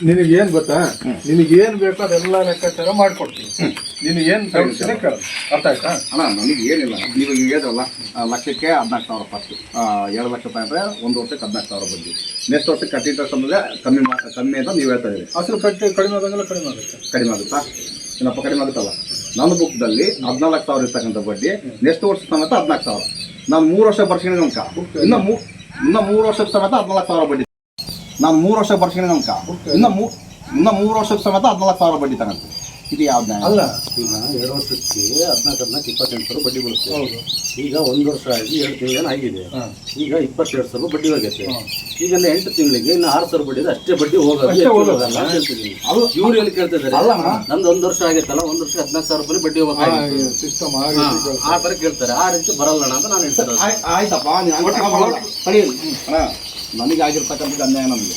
ನಿನಗೇನು ಗೊತ್ತಾ, ನಿನಗೇನು ಬೇಕೋ ಅದೆಲ್ಲ ಲೆಕ್ಕಾಚಾರ ಮಾಡಿಕೊಡ್ತೀನಿ. ನಿನಗೇನು ಸಮಸ್ಯೆ ಕೇಳ, ಅರ್ಥ ಆಯ್ತಾ? ಅಣ್ಣ ನನಗೆ ಏನಿಲ್ಲ, ನೀವು ಈಗ ಹೇಳಿದ್ರಲ್ಲ ಲಕ್ಷಕ್ಕೆ 14,000 ಫಸ್ಟ್, 2 ಲಕ್ಷ ತಗೊಂಡ್ರೆ 1 ವರ್ಷಕ್ಕೆ 14,000 ಬಡ್ಡಿ, ನೆಕ್ಸ್ಟ್ ವರ್ಷಕ್ಕೆ ಕಟ್ಟಿ ಇಂಟ್ರೆಸ್ಟ್ ಅಂದರೆ ಕಮ್ಮಿ ಅಂತ ನೀವು ಹೇಳ್ತಾ ಇದ್ದೀರಿ. ಅಸಲು ಕಡಿಮೆ ಆದಂಗೆಲ್ಲ ಕಡಿಮೆ ಆಗುತ್ತಾ? ಏನಪ್ಪ ಕಡಿಮೆ ಆಗುತ್ತಲ್ಲ? ನನ್ನ ಬುಕ್ದಲ್ಲಿ 14,000 ಇರ್ತಕ್ಕಂಥ ಬಡ್ಡಿ ನೆಕ್ಸ್ಟ್ ವರ್ಷ ಸಮೇತ 14,000. ನಾನು 3 ವರ್ಷ ಬರ್ಸಿದ್ದೀನಿ ನಮ್ಕ, ಇನ್ನು 3 ವರ್ಷಕ್ಕೆ ಸಮೇತ 14,000 ಬಡ್ಡಿ. ನಾನು 3 ವರ್ಷ ಬರ್ಸಿದ್ದೀನಿ ನಮ್ಕ, ಇನ್ನು 3 ವರ್ಷಕ್ಕೆ ಸಮೇತ 14,000 ಬಡ್ಡಿ ತಗೊಂಡು. ಇದು ಯಾವ್ದು ಅಲ್ಲ? ಈಗ 2 ವರ್ಷಕ್ಕೆ 14 28,000 ಬಡ್ಡಿ ಬರುತ್ತೆ. ಈಗ 1 ವರ್ಷ ಆಗಿ 2 ತಿಂಗಳೇನು ಆಗಿದೆ, ಈಗ 22,000 ಬಡ್ಡಿ ಹೋಗೈತೆ. ಈಗೆಲ್ಲ 8 ತಿಂಗಳಿಗೆ ಇನ್ನು 6,000 ಬಡ್ಡಿ ಇದೆ, ಅಷ್ಟೇ ಬಡ್ಡಿ ಹೋಗೋದಲ್ಲ ಹೇಳ್ತಿದ್ದೀನಿ. ಇವ್ರು ಎಲ್ಲಿ ಕೇಳ್ತಾ ಇದ್ದಾರೆ, ನಂದು 1 ವರ್ಷ ಆಗೈತಲ್ಲ, 1 ವರ್ಷಕ್ಕೆ 14,000 ಬಡ್ಡಿ ಹೋಗ್ಬೇಕು ಸಿಸ್ಟಮ್ ಆ ಥರ ಕೇಳ್ತಾರೆ. ಆ ರೀತಿ ಬರಲ್ಲ ಅಂತ ನಾನು ಹೇಳ್ತಾರೆ. ಆಯ್ತಪ್ಪ, ನನಗೆ ಆಗಿರ್ತಕ್ಕಂಥದ್ದು ಅನ್ಯಾಯ. ನಮಗೆ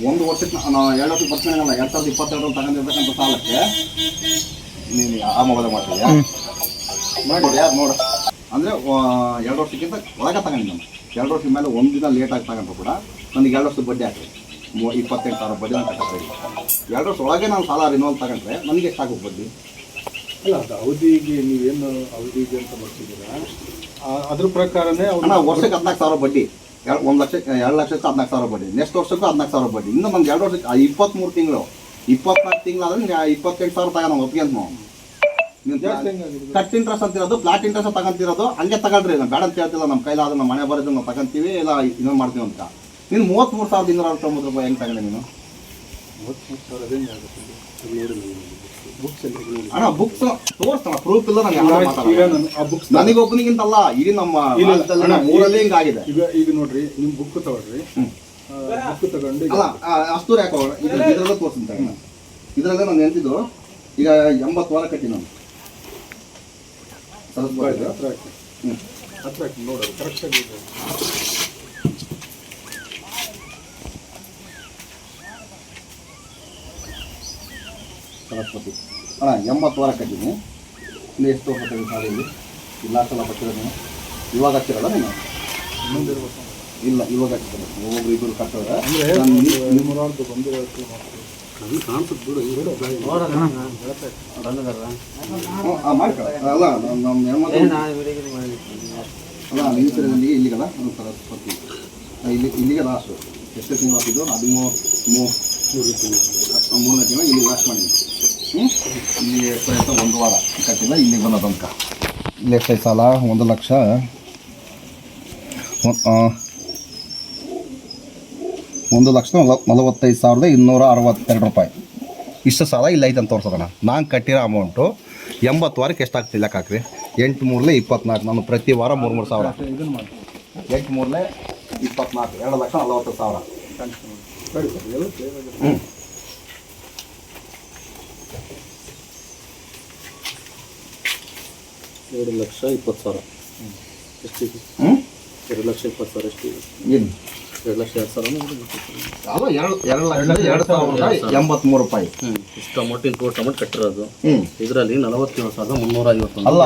1 ವರ್ಷಕ್ಕೆ 2 ವರ್ಷಕ್ಕೆ ಬರ್ತೀನಲ್ಲ, 2022 ತಗೊಂಡಿರ್ತಕ್ಕಂಥ ಸಾಲಕ್ಕೆ ನೀನು ಆ ಮೊಬೈಲ್ ಮಾಡ್ತೀಯಾ? ನೋಡಿ ಯಾರು ನೋಡ ಅಂದರೆ 2 ವರ್ಷಕ್ಕಿಂತ ಒಳಗೆ ತಗೊಂಡಿದ್ದು. 2 ವರ್ಷದ ಮೇಲೆ 1 ದಿನ ಲೇಟಾಗಿ ತಗೊಂಡ್ರು ಕೂಡ ನನಗೆ 2 ವರ್ಷದ ಬಡ್ಡಿ ಹಾಕಿ 28,000 ಬಡ್ಡಿ ನಾನು ಕಟ್ಟಾಗ್ತಾಯಿಲ್ಲ. 2 ವರ್ಷ ಒಳಗೆ ನಾನು ಸಾಲ ರಿನೋಲ್ ತಗೊಂಡ್ರೆ ನನಗೆ ಎಷ್ಟಾಗುತ್ತೆ ಬಡ್ಡಿ? ಅಲ್ಲ, ಅದು ಅವಧಿಗೆ ನೀವೇನು ಅವಧಿಗೆ ಅಂತ ಬರ್ತಿದ್ದೀರಾ, ಅದ್ರ ಪ್ರಕಾರನೇ ವರ್ಷಕ್ಕೆ 14,000 ಬಡ್ಡಿ, 2 ಲಕ್ಷಕ್ಕೆ 14,000 ಬಡ್ಡಿ, ನೆಕ್ಸ್ಟ್ ವರ್ಷಕ್ಕೂ 14,000 ಬಡ್ಡಿ. ಇನ್ನು ನಮ್ಗೆ 2 ವರ್ಷಕ್ಕೆ 23 ತಿಂಗಳು, 24 ತಿಂಗಳಾದ್ರೆ 28,000 ತಗೋಣ ಒಪ್ಪಿಗೆ ಅಂತ. ನೀವು ಕಟ್ ಇಂಟ್ರೆಸ್ಟ್ ಅಂತಿರೋದು, ಫ್ಲಾಟ್ ಇಂಟ್ರೆಸ್ಟ್ ತಗೊಂತಿರೋದು, ಹಂಗೆ ತಗೊಳ್ರಿ. ನಾವು ಬೇಡ ಅಂತ ಹೇಳ್ತಿಲ್ಲ, ನಮ್ಮ ಕೈಲಾದ್ರೆ ನಮ್ಮ ಮನೆ ಬರೋದು ನಾವು ತಗೊಂತೀವಿ, ಇಲ್ಲ ಇನ್ನೊಂದು ಮಾಡ್ತೀವಿ ಅಂತ. ನೀನು 33,299 ರೂಪಾಯಿ ಹೆಂಗೆ ತಗೊಂಡೆ ನೀನು? 33,000 ಅಣ್ಣ ಬುಕ್ಸ್ ತೋರಿಸ್ತಾನ, ಪ್ರೂಫ್ ಇಲ್ಲ. ನನಗೊಬ್ಬನಿಗಿಂತಲ್ಲ, ಇಡೀ ನಮ್ಮ ಊರಲ್ಲಿ ಹಿಂಗಾಗಿದೆ. ಈಗ ನೋಡ್ರಿ, ನಿಮ್ ಬುಕ್ ತಗೊಳ್ರಿ, ಬುಕ್ ತಗೊಂಡು ಅಲ್ಲ ಅಷ್ಟು ಯಾಕೆ ಇದ್ರಲ್ಲೇ ತೋರಿಸ್ತೀನಿ. ಇದ್ರಲ್ಲೇ ನಾನು ನೆನ್ತಿದ್ದು ಈಗ 80 ವಾರ ಕಟ್ಟಿ ನಾನು ಹತ್ರ ನೋಡೋದು ಕರೆಕ್ಟಾಗಿ ಸರಸ್ವತಿ ಅಣ್ಣ 80 ವಾರ ಕಟ್ಟಿದ್ದೀನಿ. ಇನ್ನು ಎಷ್ಟು ವರ್ಷ ಕಟ್ಟಿ ಶಾಲೆಯಲ್ಲಿ ಇಲ್ಲ ಸಲ ಬರ್ತಿರೋದು ನೀನು? ಇವಾಗ ಹಚ್ಚಿರಲ್ಲ ನೀನು? ಇಲ್ಲ ಇವಾಗ ಹಚ್ಚಿರೋದು. ಒಬ್ಬೊಬ್ರು ಇಬ್ಬರು ಕಟ್ಟೋದ್ರೆ ಅಲ್ಲ ನಮ್ಮ ಅಲ್ಲ ನಿನ್ನ ಇಲ್ಲಿಗಲ್ಲ ಸರಸ್ವತಿ ಇಲ್ಲಿಗೆ ಲಾಸ್ಟು. ಎಷ್ಟು ತಿಂಗಳು ಹಾಕಿದ್ದು? 13 ತಿಂಗಳು ಇಲ್ಲಿಗೆ ಲಾಸ್ಟ್ ಮಾಡಿದ್ದೀನಿ. ಇಲ್ಲಿ ಎಷ್ಟು 1 ವಾರ ಕಟ್ಟಿಲ್ಲ, ಇಲ್ಲಿಗೆ ಬಂದ ತನಕ. ಇಲ್ಲಿ ಎಷ್ಟೈದು ಸಾಲ? 1,45,262 ರೂಪಾಯಿ. ಇಷ್ಟು ಸಾಲ ಇಲ್ಲ ಐತೆ ಅಂತ ತೋರ್ಸೋಣ. ನಾನು ಕಟ್ಟಿರೋ ಅಮೌಂಟು 80 ವಾರಕ್ಕೆ ಎಷ್ಟಾಗ್ತಿಲ್ಲ ಹಾಕ್ರಿ? 8 3 24. ನಾನು ಪ್ರತಿ ವಾರ 3 ಸಾವಿರ. 8 3 24, 2,40,000. ಹ್ಞೂ 2,20,000 ಎಷ್ಟಿದೆ? 2,20,000 ಎಷ್ಟಿದೆ? ಏನು 2,02,000 ಅದು 2,02,083 ರೂಪಾಯಿ. ಇಷ್ಟು ಅಮೌಂಟ್ ಟೋಟಲ್ ಅಮೌಂಟ್ ಕಟ್ಟಿರೋದು. ಇದರಲ್ಲಿ 47,351 ಅಲ್ಲ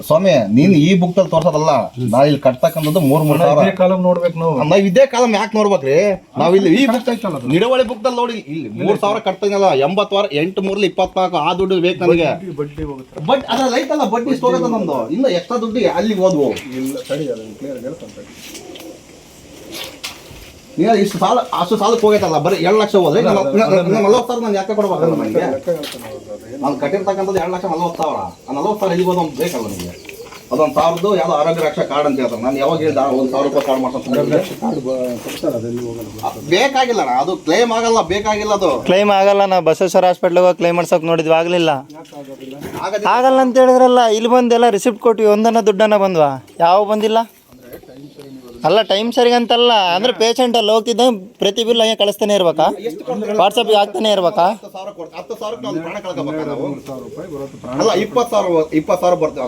ಸ್ವಾಮಿ, ನೀನು ಈ ಬುಕ್ದಲ್ಲಿ ತೋರ್ಸೋದಲ್ಲ, ನಾವು ಇಲ್ಲಿ ಕಟ್ತಕ್ಕಂಥದ್ದು 3,000 ಕಾಲಮ್ ನೋಡ್ಬೇಕು. ನಾವು ಇದೇ ಕಾಲಮ್ ಯಾಕೆ ನೋಡ್ಬೇಕ್ರಿ? ನಾವು ಇಲ್ಲಿ ಈ ಬುಕ್ ನಿಡವಳಿ ಬುಕ್ದಲ್ಲಿ ನೋಡಿ, ಇಲ್ಲಿ 3,000 ಕಟ್ತಾನಲ್ಲ, 80 ವಾರ 8 3 24. ಆ ದುಡ್ಡು ಬೇಕು ನನಗೆ. ಬಡ್ಡಿ ಹೋಗುತ್ತೆ. ಬಟ್ ಅದ್ರಲ್ಲಿ ಐತಲ್ಲ ಬಡ್ಡಿ ಸ್ಟೋರ್ ನಮ್ದು. ಇನ್ನು ಎಕ್ಸ್ಟ್ರಾ ದುಡ್ಡು ಅಲ್ಲಿಗೆ ಹೋದ್ವು. ಇಲ್ಲ ಸರಿ, ಅದನ್ನು ಕ್ಲಿಯರ್ ಹೇಳ್ತಾನೆ. ನೀವು ಇಷ್ಟು ಸಾಲ ಅಷ್ಟು ಸಾಲಕ್ಕೆ ಹೋಗೈತಲ್ಲ, ಬರೀ 2 ಲಕ್ಷ ಹೋದ್ರೆ 40,000 ನಾನು ಯಾಕೆ ಕೊಡ್ಬೇಕಲ್ಲ ನನಗೆ? ನಾನು ಕಟ್ಟಿರ್ತಕ್ಕಂಥದ್ದು 2,40,000. ಆ 40,000 ಎಲ್ಲಿಗೆ ಹೋದ ಬೇಕಲ್ಲ ನನಗೆ? ಅದೊಂದು 1,000 ಯಾವುದೋ ಆರೋಗ್ಯ ರಕ್ಷಾ ಕಾರ್ಡ್ ಅಂತ ಹೇಳ್ತಾರೆ. ನಾನು ಯಾವಾಗ ಹೇಳಿದ 1,000 ರೂಪಾಯಿ ಕಾರ್ಡ್ ಮಾಡ್ಸೋದು ಬೇಕಾಗಿಲ್ಲ. ಅದು ಕ್ಲೈಮ್ ಆಗಲ್ಲ, ಬೇಕಾಗಿಲ್ಲ. ಅದು ಕ್ಲೈಮ್ ಆಗಲ್ಲ. ನಾವು ಬಸವೇಶ್ವರ ಹಾಸ್ಪಿಟ್ಲಿಗೆ ಹೋಗಿ ಕ್ಲೈಮ್ ಮಾಡ್ಸೋಕೆ ನೋಡಿದ್ವಿ, ಆಗಲಿಲ್ಲ. ಆಗಲ್ಲ ಅಂತ ಹೇಳಿದ್ರಲ್ಲ, ಇಲ್ಲಿ ಬಂದೆಲ್ಲ ರಿಸಿಪ್ಟ್ ಕೊಟ್ಟಿವಿ, ಒಂದನ್ನ ದುಡ್ಡನ್ನ ಬಂದ್ವಾ? ಯಾವ ಬಂದಿಲ್ಲ ಅಲ್ಲ. ಟೈಮ್ ಸರಿಗಂತಲ್ಲ, ಅಂದ್ರೆ ಪೇಷಂಟ್ ಅಲ್ಲಿ ಹೋಗ್ತಿದ್ದ ಪ್ರತಿ ಬಿಲ್ ಹಂಗೆ ಕಳಿಸ್ತಾನೆ ಇರ್ಬೇಕಾ? ವಾಟ್ಸಪ್ಗೆ ಹಾಕ್ತಾನೆ ಇರ್ಬೇಕಾ? 20,000 ಬರ್ತೇವೆ.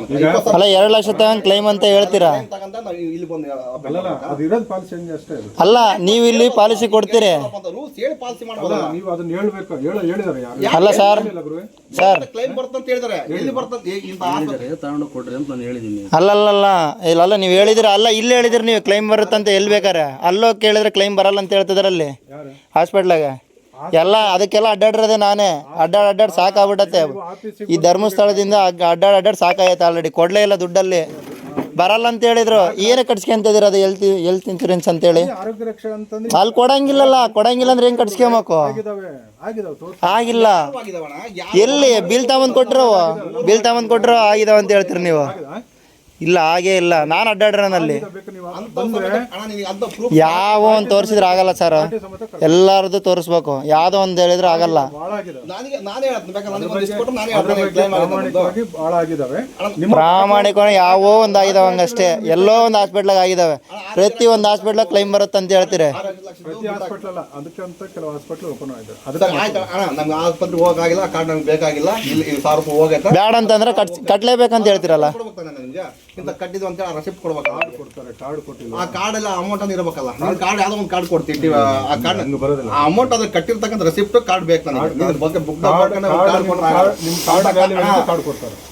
ಅಲ್ಲ 2 ಲಕ್ಷ ತಗೊಂಡು ಕ್ಲೈಮ್ ಅಂತ ಹೇಳ್ತೀರಾ? ಅಲ್ಲ, ನೀವು ಇಲ್ಲಿ ಪಾಲಿಸಿ ಕೊಡ್ತೀರಿ. ಅಲ್ಲ ಸರ್, ತಗೊಂಡು ಕೊಡ್ರಿ ಅಂತ ನಾನು ಹೇಳಿದ್ದೀನಿ. ಅಲ್ಲಲ್ಲ ಇಲ್ಲ, ನೀವು ಹೇಳಿದಿರ. ಅಲ್ಲ ಇಲ್ಲಿ ಹೇಳಿದ್ರಿ ನೀವು ಕ್ಲೈಮ್ ಬರುತ್ತೆ ಅಂತ. ಎಲ್ಲಿ ಬೇಕಾರೆ ಅಲ್ಲೋ ಕೇಳಿದ್ರೆ ಕ್ಲೈಮ್ ಬರಲ್ಲ ಅಂತ ಹೇಳ್ತಿದಾರೆ ಅಲ್ಲಿ ಹಾಸ್ಪಿಟ್ಲಾಗ. ಎಲ್ಲ ಅದಕ್ಕೆಲ್ಲ ಅಡ್ಡಾಡಿರೋದೆ ನಾನೇ ಅಡ್ಡಾಡ್ ಸಾಕಾಗ್ಬಿಟ್ಟತ್ತೆ. ಈ ಧರ್ಮಸ್ಥಳದಿಂದ ಅಡ್ಡಾಡ್ ಸಾಕಾಗೈತೆ ಆಲ್ರೆಡಿ. ಕೊಡಲೇ ಇಲ್ಲ ದುಡ್ಡಲ್ಲಿ, ಬರಲ್ಲ ಅಂತ ಹೇಳಿದ್ರು. ಏನೇ ಕಟ್ಸ್ಕೊಂತಿದ್ದೀರ ಅದು ಹೆಲ್ತ್ ಇನ್ಶೂರೆನ್ಸ್ ಅಂತೇಳಿ? ಆರೋಗ್ಯ ರಕ್ಷೆ ಅಂತಂದ್ರೆ ಅಲ್ಲಿ ಕೊಡಂಗಿಲ್ಲ ಅಂದ್ರೆ ಹೆಂಗ್ ಕಟ್ಸ್ಕೊಬೇಕು? ಆಗಿಲ್ಲ. ಎಲ್ಲಿ ಬಿಲ್ ತಗೊಂಡ್ ಕೊಟ್ರು ಆಗಿದಾವ ಅಂತ ಹೇಳ್ತೀರಿ ನೀವು? ಇಲ್ಲ, ಹಾಗೇ ಇಲ್ಲ. ನಾನು ಅಡ್ಡಾಡ್ರಲ್ಲಿ ಯಾವ ಒಂದು ತೋರಿಸಿದ್ರೆ ಆಗಲ್ಲ ಸರ್. ಎಲ್ಲರದ್ದು ತೋರಿಸ್ಬೇಕು. ಯಾವುದೋ ಒಂದು ಹೇಳಿದ್ರೆ ಆಗಲ್ಲ. ಪ್ರಾಮಾಣಿಕವಾಗಿ ಯಾವೋ ಒಂದು ಆಗಿದಾವ ಹಂಗಷ್ಟೇ. ಎಲ್ಲೋ ಒಂದು ಹಾಸ್ಪಿಟ್ಲಾಗ ಆಗಿದಾವೆ. ಪ್ರತಿ ಒಂದು ಹಾಸ್ಪಿಟ್ಲಾಗ ಕ್ಲೈಮ್ ಬರುತ್ತೆ ಅಂತ ಹೇಳ್ತೀರಿ. ಬ್ಯಾಡ ಅಂತಂದ್ರೆ ಕಟ್ಲೇಬೇಕಂತ ಹೇಳ್ತೀರಲ್ಲ. ಕಟ್ಟಿದ್ವು ಅಂತ ರೆಸಿಪ್ಟ್ ಕೊಡ್ಬೇಕು. ಆ ಕಾರ್ಡ್ ಎಲ್ಲ ಅಮೌಂಟ್ ಅಂತ ಇರಬೇಕಲ್ಲ. ನಾನು ಕಾರ್ಡ್ ಯಾವ್ದೋ ಒಂದು ಕಾರ್ಡ್ ಕೊಡ್ತೀನಿ. ಆ ಕಾರ್ಡ್ ಆ ಅಮೌಂಟ್ ಅದ್ರ ಕಟ್ಟಿರ್ತಕ್ಕಂಥ ರೆಸಿಪ್ಟ್ ಕಾರ್ಡ್ ಬೇಕು ನನಗೆ. ಬಗ್ಗೆ ಬುಕ್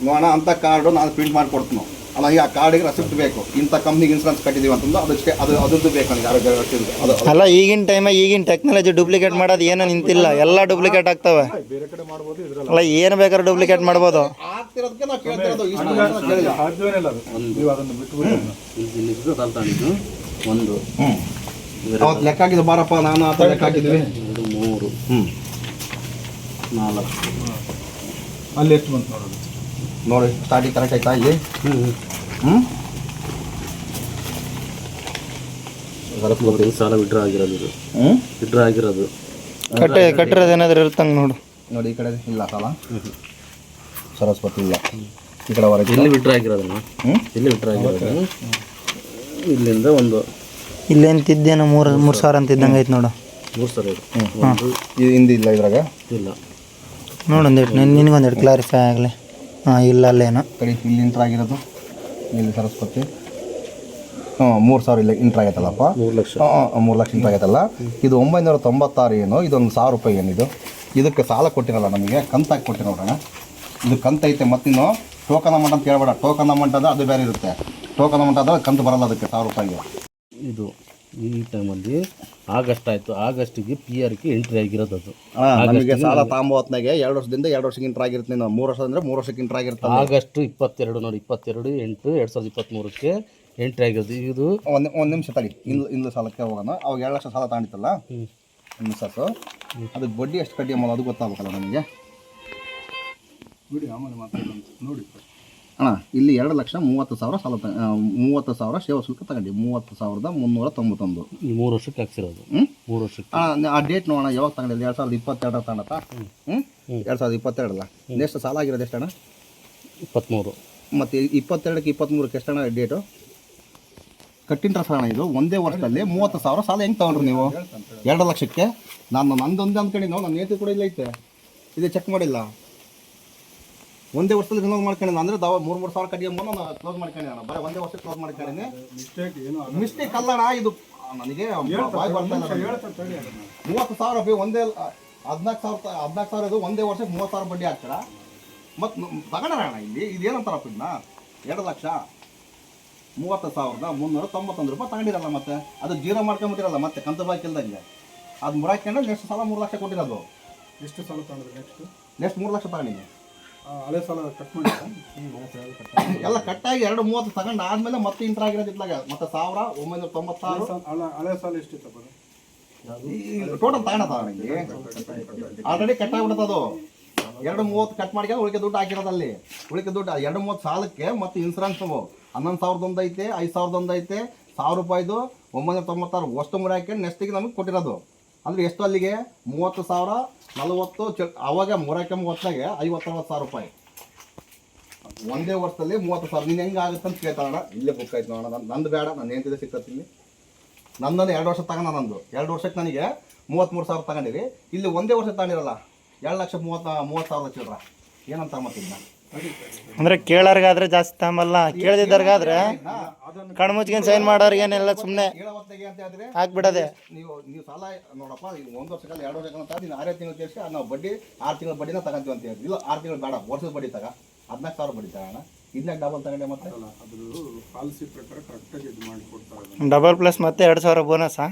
ನೋಡೋಣ ಅಂತ ಕಾರ್ಡು ನಾನು ಪ್ರಿಂಟ್ ಮಾಡಿ ಕೊಡ್ತೀನಿ. ಅಲ್ಲ, ಈ ಆ ಕಾರ್ಡಿಗೆ ರೆಸಿಪ್ಟ್ ಬೇಕು. ಇಂಥ ಕಂಪ್ನಿಗೆ ಇನ್ಸೂರೆನ್ಸ್ ಕಟ್ಟಿದೀವಿ ಅಂತಂದು ಅದಕ್ಕೆ ಅದ್ರದ್ದು ಬೇಕು ನನಗೆ ಆರೋಗ್ಯ ಅದು. ಅಲ್ಲ, ಈಗಿನ ಈಗಿನ ಟೆಕ್ನಾಲಜಿ ಡೂಪ್ಲಿಕೇಟ್ ಮಾಡೋದು ಏನೋ ನಿಂತಿಲ್ಲ. ಎಲ್ಲ ಡೂಪ್ಲಿಕೇಟ್ ಆಗ್ತವೆ. ಅಲ್ಲ, ಏನು ಬೇಕಾದ್ರೂ ಡೂಪ್ಲಿಕೇಟ್ ಮಾಡ್ಬೋದು. ಆಗ್ತಿರೋದಕ್ಕೆ ನಾವು ಕೇಳ್ತಿರೋದು. ಒಂದು ಅವತ್ತು ಲೆಕ್ಕ ಹಾಕಿದ್ದು ಬಾರಪ್ಪ, ನಾನು ಆ ಲೆಕ್ಕ ಹಾಕಿದ್ವಿ. 2 3 4 ಅಲ್ಲಿ ಎಷ್ಟು ಬಂತು ನೋಡೋದು. ನೋಡಿ ಸ್ಟಾರ್ಟಿಂಗ್ ಕರೆಕ್ಟ್ ಆಯ್ತಾ ಇಲ್ಲಿ? ಸಾಲ ವಿಡ್ರಾ ಆಗಿರೋದು. ವಿಡ್ರಾ ಆಗಿರೋದು ಕಟ್ಟಿರೋದು ಏನಾದ್ರು ಇರ್ತಂಗೆ ನೋಡು. ನೋಡಿ ಈ ಕಡೆ ಇಲ್ಲ ಸಾಲ. ಸರಸ್ವತಿ ಇಲ್ಲ ಈ ಕಡೆ ಹೊರಗೆ. ಎಲ್ಲಿ ವಿಡ್ರಾ ಆಗಿರೋದನ್ನ ಎಲ್ಲಿ ವಿಡ್ರಾ ಆಗಿರೋದು? ಇಲ್ಲಿಂದ ಒಂದು ಇಲ್ಲೇನು ತಿದ್ದೇನೋ 3,000 ಅಂತ ಇದ್ದಂಗೆ ಐತೆ ನೋಡು. 3,000 ಹಿಂದೆ ಇಲ್ಲ ಇದ್ರಾಗ ಇಲ್ಲ. ನೋಡೊಂದಿಟ್ಟು ನಿನಗೊಂದಿಟ್ಟು ಕ್ಲಾರಿಫೈ ಆಗಲಿ. ಇಲ್ಲ ಅಲ್ಲೇನೋ ಕಡೆ ಇಲ್ಲಿ ಇಂಟ್ರ್ ಆಗಿರೋದು. ಇಲ್ಲಿ ಸರಸ್ವತಿ 3,000 ಇಲ್ಲ ಇಂಟ್ರ್ ಆಗೈತಲ್ಲಪ್ಪ. 3 ಲಕ್ಷ 3 ಲಕ್ಷ ಇಂಟ್ರ್ ಆಗೈತಲ್ಲ. ಇದು 996 ಏನು, ಇದೊಂದು 1,000 ರೂಪಾಯಿ ಏನಿದು. ಇದಕ್ಕೆ ಸಾಲ ಕೊಟ್ಟಿರಲ್ಲ ನಮಗೆ, ಕಂತಾಗಿ ಕೊಟ್ಟಿರೋಣ. ಇದು ಕಂತೈತೆ. ಮತ್ತಿನ್ನು ಟೋಕನ್ ಅಮೌಂಟ್ ಅಂತ ಹೇಳ್ಬೇಡ. ಟೋಕನ್ ಅಮೌಂಟ್ ಅಂದರೆ ಅದು ಬೇರೆ ಇರುತ್ತೆ. ಟೋಕನ್ ಅಮೌಂಟ್ ಆದರೆ ಕಂತು ಬರಲ್ಲ ಅದಕ್ಕೆ 1,000 ರೂಪಾಯಿಗೆ. ಇದು ಈ ಟೈಮಲ್ಲಿ ಆಗಸ್ಟ್ ಆಯಿತು. ಆಗಸ್ಟಿಗೆ PRಗೆ ಎಂಟ್ರಿ ಆಗಿರೋದು. ಅದು ನಮಗೆ ಸಾಲ ತಾಂಬತ್ನಾಗೆ 2 ವರ್ಷದಿಂದ 2 ವರ್ಷಕ್ಕೆ ಇಂಟ್ರ್ ಆಗಿರುತ್ತೆ. ನೀನು 3 ವರ್ಷ ಅಂದರೆ 3 ವರ್ಷಕ್ಕೆ ಇಂಟ್ರ್ ಆಗಿರುತ್ತೆ. ಆಗಸ್ಟ್ 22 ನೋಡಿ, 22/8/2023ಕ್ಕೆ ಎಂಟ್ರಿ ಆಗಿರೋದು. ಇದು ಒಂದು ನಿಮಿಷ ತಡಿ. ಇಂದು ಸಾಲಕ್ಕೆ ಹೋಗೋಣ. ಅವಾಗ 2 ಲಕ್ಷ ಸಾಲ ತಗೊಂಡಿತ್ತಲ್ಲ ಮಿಸ್ಸಸ್ಸು, ಅದಕ್ಕೆ ಬಡ್ಡಿ ಎಷ್ಟು ಕಟ್ಟಿ ಅಂಬೋದು ಅದು ಗೊತ್ತಾಗಬೇಕಲ್ಲ ನಮಗೆ. ನೋಡಿ ಅಣ್ಣ, ಇಲ್ಲಿ 2,30,000 ಸಾಲ 30,000 ಸೇವಾ ಶುಲ್ಕ ತಗೊಂಡು 30,391. ಈ 3 ವರ್ಷಕ್ಕೆ ಹಾಕ್ಸಿರೋದು. 3 ವರ್ಷಕ್ಕೆ ಆ ಡೇಟ್ ನೋಡೋಣ ಯಾವಾಗ ತಗೊಂಡಿಲ್ಲ. 2022 ತಗೊಂಡತ್ತ. 2022 ಅಲ್ಲ. ಎಷ್ಟು ಸಾಲ ಆಗಿರೋದು ಎಷ್ಟು ಅಣ್ಣ? 23. ಮತ್ತು 22ಕ್ಕೆ 23ಕ್ಕೆ ಎಷ್ಟಣ್ಣ ಡೇಟು? ಕಟ್ಟಿನ ಸಾಲ ಇದು ಒಂದೇ ವರ್ಷದಲ್ಲಿ 30,000 ಸಾಲ ಹೆಂಗೆ ತಗೊಂಡ್ರಿ ನೀವು? 2 ಲಕ್ಷಕ್ಕೆ. ನಂದೊಂದೇ ಅಂದ್ಕೊಂಡು ನಾವು ನನ್ನ ಏತಿ ಕೂಡ ಇಲ್ಲ ಐತೆ. ಇದೇ ಚೆಕ್ ಮಾಡಿಲ್ಲ. ಒಂದೇ ವರ್ಷದಲ್ಲಿ ರಿನೋವ್ ಮಾಡ್ಕೊಂಡಿದ್ದ ಅಂದರೆ 3 ಸಾವಿರ ಕಟ್ಟಿ ನಾನು ಕ್ಲೋಸ್ ಮಾಡ್ಕೊಂಡಿದ್ದಾನೆ. ಬರೀ ಒಂದೇ ವರ್ಷಕ್ಕೆ ಕ್ಲೋಸ್ ಮಾಡ್ಕೊಂಡಿದ್ದೀನಿ. ಮಿಸ್ಟೇಕ್ ಅಲ್ಲಣ್ಣ ಇದು. ನನಗೆ 30,000 ರೂಪಾಯಿ ಒಂದೇ 14,000 ಇದು ಒಂದೇ ವರ್ಷಕ್ಕೆ 30,000 ಬಡ್ಡಿ ಹಾಕ್ತಾರ. ಮತ್ತು ತಗೊಂಡಣ ಇಲ್ಲಿ ಇದೇನಂತಾರಪ್ಪ ಇದನ್ನ 2,30,391 ರೂಪಾಯಿ ತಗೊಂಡಿರಲ್ಲ. ಮತ್ತೆ ಅದು ಜೀರೋ ಮಾಡ್ಕೊಂಬಿಟ್ಟಿರಲ್ಲ. ಮತ್ತೆ ಕಂತು ಬಾಕಿ ಇಲ್ದಂಗೆ ಅದು ಮುರಾಕೊಂಡು ನೆಕ್ಸ್ಟ್ ಸಾಲ 3 ಲಕ್ಷ ಕೊಟ್ಟಿರೋದು. ಎಷ್ಟು ಸಾಲ ತಗೊಂಡ್ರೆ ನೆಕ್ಸ್ಟ್ 3 ಲಕ್ಷ ತಗೊಂಡಿದ್ದೀನಿ. ಹಳೆ ಸಾಲ ಕಟ್ ಮಾಡಿ ಎಲ್ಲ ಕಟ್ಟಾಗಿ 2,30 ತಗೊಂಡು ಆದ್ಮೇಲೆ ಮತ್ತೆ ಇಂಟ್ರ್ ಆಗಿರೋದು ಇದ್ಲಾಗ ಮತ್ತೆ 1,996. ಹಳೆ ಸಾಲ ಎಷ್ಟಿತ್ತು ಟೋಟಲ್ ತಗೊಂಡ ನನಗೆ ಆಲ್ರೆಡಿ ಕಟ್ಟಾಗ್ಬಿಡುತ್ತೆ. ಅದು 2,30 ಕಟ್ ಮಾಡ್ಕೊಂಡು ಉಳಿಕೆ ದುಡ್ಡು ಹಾಕಿರೋದಲ್ಲಿ. ಉಳಿಕೆ ದುಡ್ಡು 2,30 ಸಾಲಕ್ಕೆ ಮತ್ತು ಇನ್ಸೂರೆನ್ಸ್ 11,000 ಒಂದು ಐತೆ, 5,000 ಒಂದು ಐತೆ, 1,000 ರೂಪಾಯಿದು 996 ಅಷ್ಟು ಮುರಿ ಹಾಕೊಂಡು ನೆಕ್ಸ್ಟಿಗೆ ನಮಗೆ ಕೊಟ್ಟಿರೋದು. ಅಂದರೆ ಎಷ್ಟು ಅಲ್ಲಿಗೆ 30,000 40 ಅವಾಗ ಮುರಾಕೆ 30ನಾಗೆ 50-60,000 ರೂಪಾಯಿ ಒಂದೇ ವರ್ಷದಲ್ಲಿ 30,000. ನೀನು ಹೆಂಗೆ ಆಗುತ್ತೆ ಅಂತ ಕೇಳ್ತಾಣ. ಇಲ್ಲೇ ಬುಕ್ ಆಯ್ತು ನೋಡೋಣ. ನಂದು ಬೇಡ, ನಾನು ಏನ್ತಿದೆ ಸಿಗ್ತೀನಿ. ನಂದನ್ನು 2 ವರ್ಷ ತಗೊಂಡ. ನಂದು 2 ವರ್ಷಕ್ಕೆ ನನಗೆ 33,000 ತಗೊಂಡಿರಿ. ಇಲ್ಲಿ ಒಂದೇ ವರ್ಷ ತಗೊಂಡಿರಲ್ಲ 2,30,000 ಚಿಲ್ಲರ ಏನಂತ ಮತ್ತಿದ್ನ. ಅಂದರೆ ಕೇಳೋರ್ಗಾದ್ರೆ ಜಾಸ್ತಿ ತಗೊಂಬಲ್ಲ, ಕೇಳ್ದಿದ್ದರ್ಗಾದ್ರೆ ಕಣ್ಮುಚ್ಕೊಂಡು ಸೈನ್ ಮಾಡೋರ್ಗೇನೆಲ್ಲ ಸುಮ್ಮನೆ ಹಾಕ್ಬಿಡೋದೆ. ನೀವು ಸಾಲ ನೋಡಪ್ಪ, ಈಗ 1 ವರ್ಷಕ್ಕಲ್ಲ 2 ವರ್ಷಕ್ಕಂತ ನೀನು 6 ತಿಂಗಳು ಕೇಳಿಸಿ ನಾವು ಬಡ್ಡಿ 6 ತಿಂಗಳ ಬಡ್ಡಿನ ತಗೊಂತೀವಿ ಅಂತ ಹೇಳಿ. ಇಲ್ಲ 6 ತಿಂಗಳು ಬೇಡ, ವರ್ಷದ ಬಡ್ಡಿ ತಗ 14,000 ಬಡ್ಡಿ ತಗೋಣ. ಇದನ್ನ ಡಬಲ್ ತಗೊಂಡೆ. ಮತ್ತೆ ಅದು ಪಾಲಿಸಿ ಪ್ರಕಾರ ಕರೆಕ್ಟಾಗಿ ಇದು ಮಾಡಿಕೊಡ್ತಾರೆ. ಡಬಲ್ ಪ್ಲಸ್ ಮತ್ತೆ 2,000 ಬೋನಸ್ಸಾ?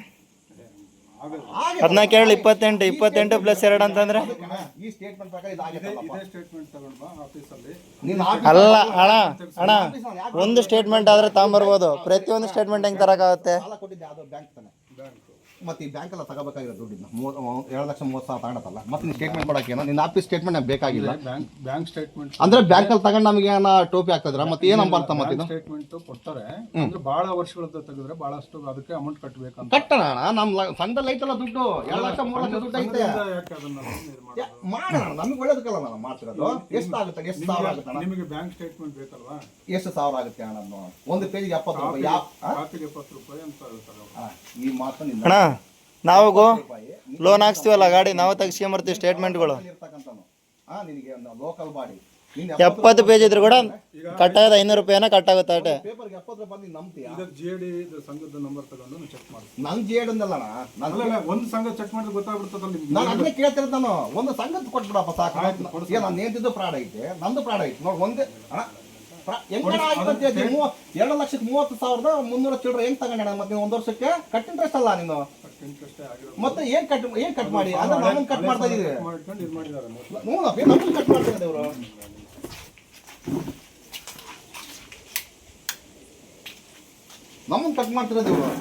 ಅದನ್ನ ಕೇಳಿ 28 ಪ್ಲಸ್ 2 ಅಂತಂದ್ರೆ ಈ ಸ್ಟೇಟ್ಮೆಂಟ್ ಪ್ರಕಾರ ಇದು ಇದೇ ಆಗೈತಲ್ಲಪ್ಪ. ಸ್ಟೇಟ್ಮೆಂಟ್ ತಗೊಂಡು ಬಾ ಆಫೀಸಲ್ಲಿ. ನೀನು ಅಲ್ಲ ಅಣ್ಣ ಒಂದು ಸ್ಟೇಟ್ಮೆಂಟ್ ಆದ್ರೆ ತಗೊಂಬರ್ಬೋದು, ಪ್ರತಿಯೊಂದು ಸ್ಟೇಟ್ಮೆಂಟ್ ಹೆಂಗ್ ತರಕಾಗುತ್ತೆ? ಸಾಲ ಕೊಟ್ಟಿದ್ದೆ ಅದು ಬ್ಯಾಂಕ್ ತಾನೆ. ಮತ್ತೆ ಈ ಬ್ಯಾಂಕ್ ಎಲ್ಲ ತಗೋಬೇಕಾಗಿರೋ ದುಡ್ಡಿನ 2,30,000 ತಗೊಂಡತ್ತಲ್ಲ. ಮತ್ತೆ ನೀನು ಸ್ಟೇಟ್ಮೆಂಟ್ ಕೊಡಕ್ಕೆ ಏನೋ ನಿನ್ನ ಆಫೀಸ್ ಸ್ಟೇಟ್ಮೆಂಟ್ ನಮ್ಗೆ ಬೇಕಾಗಿಲ್ಲ. ಬ್ಯಾಂಕ್ ಸ್ಟೇಟ್ಮೆಂಟ್ ಅಂದ್ರೆ ಬ್ಯಾಂಕ್ ಅಲ್ಲಿ ತಗೊಂಡು ನಮಗೆ ಏನೋ ಟೋಪಿ ಆಗ್ತದ್ರ ಮತ್ತೆ ಏನ್ ಬರ್ತಾ ಮತ್ತೆ ಇದು ಸ್ಟೇಟ್ಮೆಂಟ್ ಕೊಡ್ತಾರೆ. ಅಂದ್ರೆ ಬಹಳ ವರ್ಷಗಳದ್ದು ತೆಗೆದ್ರೆ ಬಹಳಷ್ಟು ಅದಕ್ಕೆ ಅಮೌಂಟ್ ಕಟ್ಟಬೇಕಂತ. ಕಟ್ಟಣ ನಮ್ ಸಂಘದಲ್ಲಿ ಐತಲ್ಲ ದುಡ್ಡು 2 ಲಕ್ಷ 3 ಲಕ್ಷ ದುಡ್ಡು ಐತೆ. ಯಾಕೆ ಅದನ್ನ ಮಾಡೋಣ ನಮಗೆ ಒಳ್ಳೇದಕ್ಕಲ್ಲ ನಾನು ಮಾಡ್ತಿರೋದು. ಎಷ್ಟು ಆಗುತ್ತೆ? ಎಷ್ಟು ಸಾವಿರ ಆಗುತ್ತೆ ಅಣ್ಣ? ನಿಮಗೆ ಬ್ಯಾಂಕ್ ಸ್ಟೇಟ್ಮೆಂಟ್ ಬೇಕಲ್ವಾ? ಎಷ್ಟು ಸಾವಿರ ಆಗುತ್ತೆ ಅಣ್ಣ? ಒಂದು ಪೇಜಿಗೆ 70 ರೂಪಾಯಿ. ಖಾತೆಗೆ 70 ರೂಪಾಯಿ ಅಂತ ಹೇಳ್ತಾರೆ. ಈ ಮಾತು ನಿನ್ನ ಅಣ್ಣ ನಾವು ಲೋನ್ ಹಾಕ್ಸ್ತೀವಲ್ಲ ಗಾಡಿ, ನಾವು ತೆಗಿಸ್ಕೊಂಬರ್ತೀವಿ ಸ್ಟೇಟ್ಮೆಂಟ್ಗಳು. ನಿನಗೆ ಲೋಕಲ್ ಬಾಡಿ 70 ಪೇಜ್ ಇದ್ರು ಕೂಡ ಕಟ್ಟಾಗದ 500 ರೂಪಾಯಿನ ಕಟ್ಟಾಗುತ್ತೆ ಅಷ್ಟೇ. ಪೇಪರ್ಗೆ 70 ರೂಪಾಯಿ ನೀನು ನಂಬ್ತೀಯ? ಈಗ ಜಿಡಿ ಸಂಘದ ನಂಬರ್ ತಗೊಂಡು ಚೆಕ್ ಮಾಡಿ. ನನ್ ಜೇಡ್ ಅಂದಲ್ಲ ನಾನು ಒಂದು ಸಂಘ ಚೆಕ್ ಮಾಡಿದ್ರೆ ಗೊತ್ತಾಗ್ಬಿಡ್ತದಲ್ಲ ನಿಮ್ಗೆ. ನಾನು ಅದನ್ನೇ ಕೇಳ್ತಿರೋದು. ನಾನು ಒಂದು ಸಂಘದ ಕೊಟ್ಬಿಡಪ್ಪ ಸಾಕು. ನಾನು ನೇಂತಿದ್ದು ಪ್ರಾಡ್ ಐತೆ, ನಂದು ಪ್ರಾಡ್ ಐತೆ ನೋಡಿ. ಒಂದೇ ಅಣ್ಣ ಹೆಂಗಣ ಆಗಿರುತ್ತೆ? 2,30,30,300 ಚಿಲ್ಲರೆ ಹೆಂಗ್ ತಗೊಂಡ? ಮತ್ತೆ 1 ವರ್ಷಕ್ಕೆ ಕಟ್ ಇಂಟ್ರೆಸ್ಟ್ ಅಲ್ಲ ನೀನು. ಮತ್ತೆ ಏನ್ ಕಟ್ ಮಾಡಿ ಅಂದ್ರೆ ನಮ್ಮನ್ನ ಕಟ್ ಮಾಡ್ತಾ ಇದೀವಿ. ನೋಡಪ್ಪ ನಮ್ಮನ್ನ ಕಟ್ ಮಾಡ್ತಿರೋದು ಇವರು. ನಮ್ಮನ್ನ ಕಟ್ ಮಾಡ್ತಿರೋದು ಇವರು.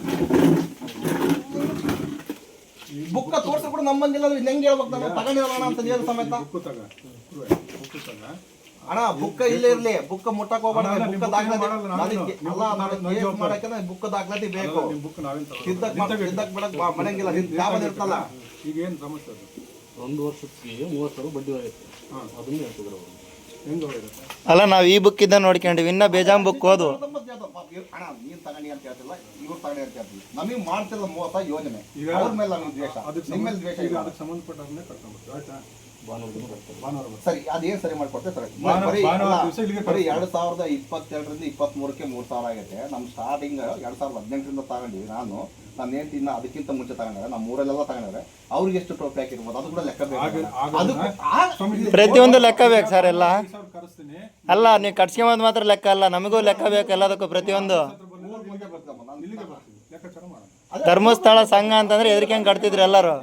ಬುಕ್ಕ ತೋರ್ಸಿ ಕೂಡ ನಮ್ಮ ಬಂದಿಲ್ಲ ಅಂದ್ರೆ ಹೆಂಗೆ ಹೇಳ್ಬೇಕು? ನಾನು ತಗೊಂಡಿರೋಣ ಅಂತ ಹೇಳಿ ಸಮೇತ ಅಣ್ಣ ಬುಕ್ಕ ಇಲ್ಲೇ ಇರ್ಲಿ, ಬುಕ್ಕ ಮುಟ್ಟಕ್ ಹೋಗ್ಬಾರ್ದು. ಬುಕ್ಕ ಬುಕ್ಕ ದಾಖಲಾತಿ ಬೇಕು. ಸಿದ್ದಕ್ ಬಿಡಕ್ ಮನೆಗಿಲ್ಲ ಇರ್ತಲ್ಲ. ಈಗ ಏನು ಸಮಸ್ಯೆ ಅದು? 1 ವರ್ಷಕ್ಕೆ 30,000 ಬಡ್ಡಿ ಹೋಗುತ್ತೆ. ಅದನ್ನ ಹೇಳ್ತಿದ್ರು ಅವರು. ಹೆಂಗೆ ಹೋಗಿರುತ್ತೆ? ಅಲ್ಲ ನಾವು ಈ ಬುಕ್ ಇದ್ದ ನೋಡ್ಕೊಂಡಿವಿ, ಇನ್ನ ಬೇಜಾನ್ ಬುಕ್ ಓದು. ಅಣ್ಣ ನೀನ್ ತಗೊಂಡಿ ಅಂತ ಹೇಳ್ತಿಲ್ಲ, ಇವ್ರು ತಗೊಂಡಿ ಅಂತ ಹೇಳ್ತಿಲ್ಲ. ನಮಗೆ ಮಾಡ್ತಿಲ್ಲ ಮೋಸ ಯೋಜನೆ. ಅವ್ರ ಮೇಲೆ ನಮಗೆ ದ್ವೇಷ, ನಿಮ್ಮ ಮೇಲೆ ದ್ವೇಷ. ಈಗ ಅದಕ್ಕೆ ಸಂಬಂಧಪಟ್ಟವ್ರನ್ನೇ ಕರ್ಕೊಂಡ್ಬಿಟ್ಟು ಆಯ್ತಾ? ಭಾನುವಾರ ಸರಿ ಅದೇನ್ ಸರಿ ಮಾಡ್ಕೊಡ್ತೇವೆ ಸರಿ. ಭಾನುವಾರ ದಿವಸ ಇಲ್ಲಿಗೆ ಬರೀ 2022ರಿಂದ 23ಕ್ಕೆ 3,000 ಆಗೈತೆ. ನಮ್ ಸ್ಟಾರ್ಟಿಂಗ್ 2018ರಿಂದ ತಗೊಂಡಿವಿ. ನಾನು ಹೇಳ್ತೀನಿ ಇನ್ನ ಅದಕ್ಕಿಂತ ಮುಂಚೆ ತಗೊಂಡ್ರೆ ನಮ್ಮ ಊರಲ್ಲೆಲ್ಲ ತಗೊಂಡ್ರೆ ಅವ್ರಿಗೆ ಎಷ್ಟು ಟೋಪಿ ಹಾಕಿರ್ಬೋದು ಅದು ಕೂಡ ಲೆಕ್ಕ ಬೇಕು. ಪ್ರತಿಯೊಂದು ಲೆಕ್ಕ ಬೇಕು ಸರ್ ಎಲ್ಲ. ಕರೆಸ್ತೀನಿ. ಅಲ್ಲ ನೀವು ಕಟ್ಸ್ಕೊಂಬಂದ್ ಮಾತ್ರ ಲೆಕ್ಕ ಅಲ್ಲ, ನಮಗೂ ಲೆಕ್ಕ ಬೇಕು ಎಲ್ಲದಕ್ಕೂ ಪ್ರತಿಯೊಂದು. ಲೆಕ್ಕಾಚಾರ ಮಾಡೋಣ. ಧರ್ಮಸ್ಥಳ ಸಂಘ ಅಂತಂದ್ರೆ ಎದಕ್ಕೆ ಕಟ್ತಿದ್ರು ಎಲ್ಲರೂ.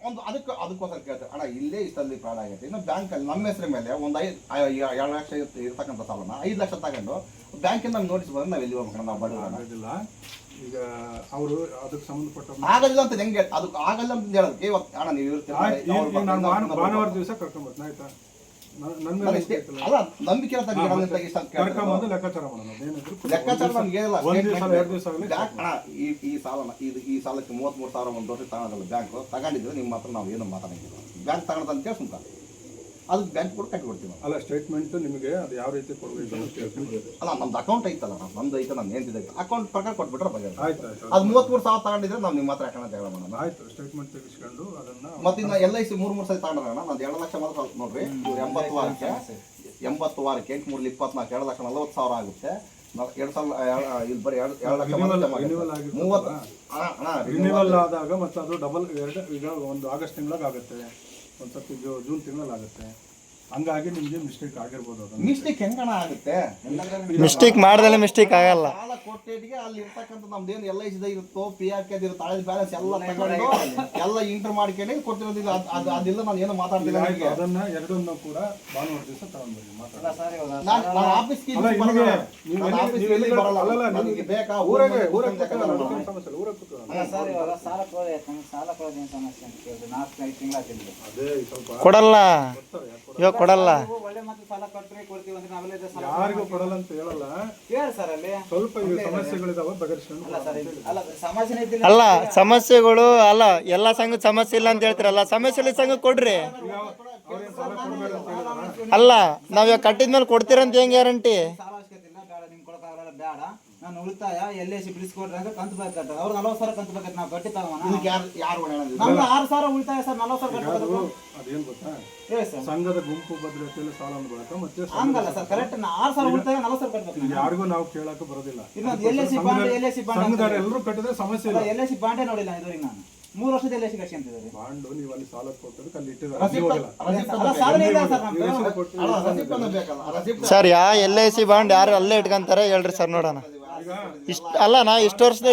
ಒಂದು ಅದಕ್ಕೋಸ್ಕರ ಕೇಳ್ತಾರೆ ಅಣ್ಣ ಇಲ್ಲೇ ಇಷ್ಟಲ್ಲಿ ಪ್ರಾಣ ಆಗೈತೆ. ಇನ್ನು ಬ್ಯಾಂಕ್ ಅಲ್ಲಿ ನಮ್ಮ ಹೆಸರ ಮೇಲೆ ಒಂದು 2 ಲಕ್ಷ ಇರ್ತಕ್ಕಂಥ ಸಾಲನ 5 ಲಕ್ಷ ತಗೊಂಡು ಬ್ಯಾಂಕಿಂದ ನಮ್ಗೆ ನೋಟಿಸ್ ಬಂದ್ರೆ ನಾವು ಎಲ್ಲಿ ಹೋಗ್ಬೇಕು? ನಾವು ಬಡವರಲ್ಲ. ಈಗ ಅವರು ಅದಕ್ಕೆ ಸಂಬಂಧಪಟ್ಟ ಆಗಲ್ಲ ಅಂತ ಹೆಂಗೆ ಅದಕ್ಕೆ ಆಗಲ್ಲ ಅಂತ ಹೇಳೋದಕ್ಕೆ ಇವತ್ತು ಅಣ್ಣ ನೀವು ಭಾನುವಾರ ದಿವಸ ಕರ್ಕೊಂಡ್ಬರ್ತೀನಿ ಆಯ್ತಾ? ಅಲ್ಲ ನಂಬಿಕೆ ಕರ್ಕೊಂಬಂದು ಲೆಕ್ಕಾಚಾರ ಮಾಡೋಣ. ಲೆಕ್ಕಾಚಾರ ನಮ್ಗೆ ಹೇಳಿಲ್ಲ. 1 ದಿವಸ 2 ದಿವಸ ಆಗಲಿ. ಅಣ್ಣ ಈ ಸಾಲನ ಈ ಸಾಲಕ್ಕೆ 33,000 1 ವರ್ಷ ತಗೊಳ್ಳೋದಲ್ಲ. ಬ್ಯಾಂಕ್ ತಗೊಂಡಿದ್ರೆ ನಿಮ್ಮ ಹತ್ರ ನಾವು ಏನು ಮಾತಾಡಂಗಿಲ್ಲ. ಬ್ಯಾಂಕ್ ತಗೊಳ್ಳೋದು ಅಂತ ಹೇಳಿ ಸುಮ್ಕ ಅದಕ್ಕೆ ಬ್ಯಾಂಕ್ ಕೂಡ ಕಟ್ಟಿಕೊಡ್ತೀವಿ. ಅಲ್ಲ ಸ್ಟೇಟ್ಮೆಂಟ್ ನಿಮಗೆ ಅದು ಯಾವ ರೀತಿ ಕೊಡಬೇಕು ಅಂತ ಹೇಳ್ತೀನಿ. ಅಲ್ಲ ನಮ್ದು ಅಕೌಂಟ್ ಐತಲ್ಲ, ನಮ್ದು ಐತೆ, ನಾನು ಏನಿದೆ ಅಕೌಂಟ್ ಪ್ರಕಾರ ಕೊಟ್ಬಿಟ್ರೆ ಬಗ್ಗೆ ಆಯ್ತು. ಅದು 33,000 ತಗೊಂಡಿದ್ರೆ ನಾವು ನಿಮ್ಮ ಹತ್ರ ಯಾಕಂತ ಹೇಳ ಮಾಡೋಣ. ಆಯ್ತು ಸ್ಟೇಟ್ಮೆಂಟ್ ತೆಗಿಸ್ಕೊಂಡು ಅದನ್ನ ಮತ್ತೆ ಇನ್ನು LIC 3 ಸಲ ತಗೊಂಡ್ರೆ ನಾನು 2 ಲಕ್ಷ ಮಾತ್ರ ನೋಡ್ರಿ. 80 ವಾರಕ್ಕೆ 8 3 24 2 ಲಕ್ಷ 40,000 ಆಗುತ್ತೆ. 2 ಸಾವಿರ ಇಲ್ಲಿ ಬರೀ 2 ಲಕ್ಷ ರಿನ್ಯೂವಲ್ ಆದಾಗ ಮತ್ತೆ ಅದು ಡಬಲ್ ಈಗ ಒಂದು ಆಗಸ್ಟ್ ತಿಂಗಳಾಗ ಆಗುತ್ತೆ, ಒಂದು ಸರ್ತಿ ಜೂನ್ ತಿಂಗಳಲ್ಲಿ ಆಗುತ್ತೆ. ಹಂಗಾಗಿ ನಿಮ್ಗೆ ಮಿಸ್ಟೇಕ್ ಆಗಿರ್ಬೋದು. ಅದು ಮಿಸ್ಟೇಕ್ ಹೆಂಗಣ ಆಗುತ್ತೆ? ಮಿಸ್ಟೇಕ್ ಮಾಡ್ದಲೆ ಮಿಸ್ಟೇಕ್ ಆಗಲ್ಲ. ಸಾಲ ಕೊಟ್ಟೇಟಿಗೆ ಅಲ್ಲಿ ಇರ್ತಕ್ಕಂಥ ನಮ್ದೇನು LIC ಇರುತ್ತೋ PRK ಇರುತ್ತೆ ಹಳೆ ಬ್ಯಾಲೆನ್ಸ್ ಎಲ್ಲ ತಗೊಂಡು ಎಲ್ಲ ಇಂಟರ್ ಮಾಡ್ಕೊಂಡೆ ಕೊಡ್ತಿರೋದಿಲ್ಲ. ಅದಿಲ್ಲ ನಾನು ಏನು ಮಾತಾಡ್ತಿಲ್ಲ. ಅದನ್ನ ಎರಡನ್ನೂ ಕೂಡ ಭಾನುವಾರ ದಿವಸ ತಗೊಂಡ್ಬರ್ರಿ ಮಾತಾಡೋಣ. ನಾನು ಆಫೀಸ್ಗೆ ಬೇಕಾ ಊರಾಗೆ ಕೊಡಲ್ಲ ಇವಾಗ ಕೊಡಲ್ಲ. ಯಾರಿಗೂ ಕೊಡಲ್ಲ ಅಂತ ಹೇಳಲ್ಲ. ಸ್ವಲ್ಪ ಸಮಸ್ಯೆಗಳಿದಾವೆ ಬಗೆಹರಿಸ್ಕೊಂಡು. ಅಲ್ಲ ಸಮಸ್ಯೆಗಳು ಅಲ್ಲ, ಎಲ್ಲ ಸಂಘದ ಸಮಸ್ಯೆ ಇಲ್ಲ ಅಂತ ಹೇಳ್ತಿರಲ್ಲ, ಸಮಸ್ಯೆ ಸಂಘ ಕೊಡ್ರಿ. ಅಲ್ಲ ನಾವ್ ಇವಾಗ ಕಟ್ಟಿದ್ಮೇಲೆ ಕೊಡ್ತೀರಂತ ಹೆಂಗ್ ಗ್ಯಾರಂಟಿ? ನಾನು ಉಳಿತಾಯ LIC ಬಿಡಿಸ್ಕೊಡ್ರಿ ಅಂದ್ರೆ ಕಂತು ಬೇಕಾಗ್ತದೆ. ಅವ್ರು 40,000 ಕಂತು ಬೇಕಾಗ್ತದೆ. ನಾವು ಕಟ್ಟಿ ತಗೋಣ. ನಮ್ದು 6,000 ಉಳಿತಾಯ ಸರ್, 40,000 ಕಟ್ಟಬೇಕು. ಅದೇನ್ ಗೊತ್ತಾ, ಹೇಳಿ ಸರ್. ಸಂಘದ ಗುಂಪು ಭದ್ರತೆಯಲ್ಲಿ ಸಾಲ ಬಳಕ ಮತ್ತೆ ಹಂಗಲ್ಲ ಸರ್, ಕರೆಕ್ಟ್ 6,000 ಉಳಿತಾಯ 40,000 ಕಟ್ಟಬೇಕು. ಯಾರಿಗೂ ನಾವು ಕೇಳಕ್ಕೆ ಬರೋದಿಲ್ಲ. ಇನ್ನೊಂದು LIC ಬಾಂಡ್ ಸಂಘದವ್ರು ಎಲ್ಲರೂ ಕಟ್ಟಿದ್ರೆ ಸಮಸ್ಯೆ ಇಲ್ಲ. LIC ಬಾಂಡೇ ನೋಡಿಲ್ಲ ಇದುವರೆಗೆ ನಾನು 3 ವರ್ಷದ LIC ಕಟ್ಕೊಂತಿದ್ದಾರೆ. ಬಾಂಡು ನೀವು ಅಲ್ಲಿ ಸಾಲ ಕೊಟ್ಟದಕ್ಕೆ ಅಲ್ಲಿ ಇಟ್ಟಿದ್ದಾರೆ. ಸರ್ LIC ಬಾಂಡ್ ಯಾರು ಅಲ್ಲೇ ಇಟ್ಕೊಂತಾರೆ ಹೇಳ್ರಿ ಸರ್ ನೋಡೋಣ. ಅಲ್ಲ ನಾ ಇಷ್ಟು ವರ್ಷದ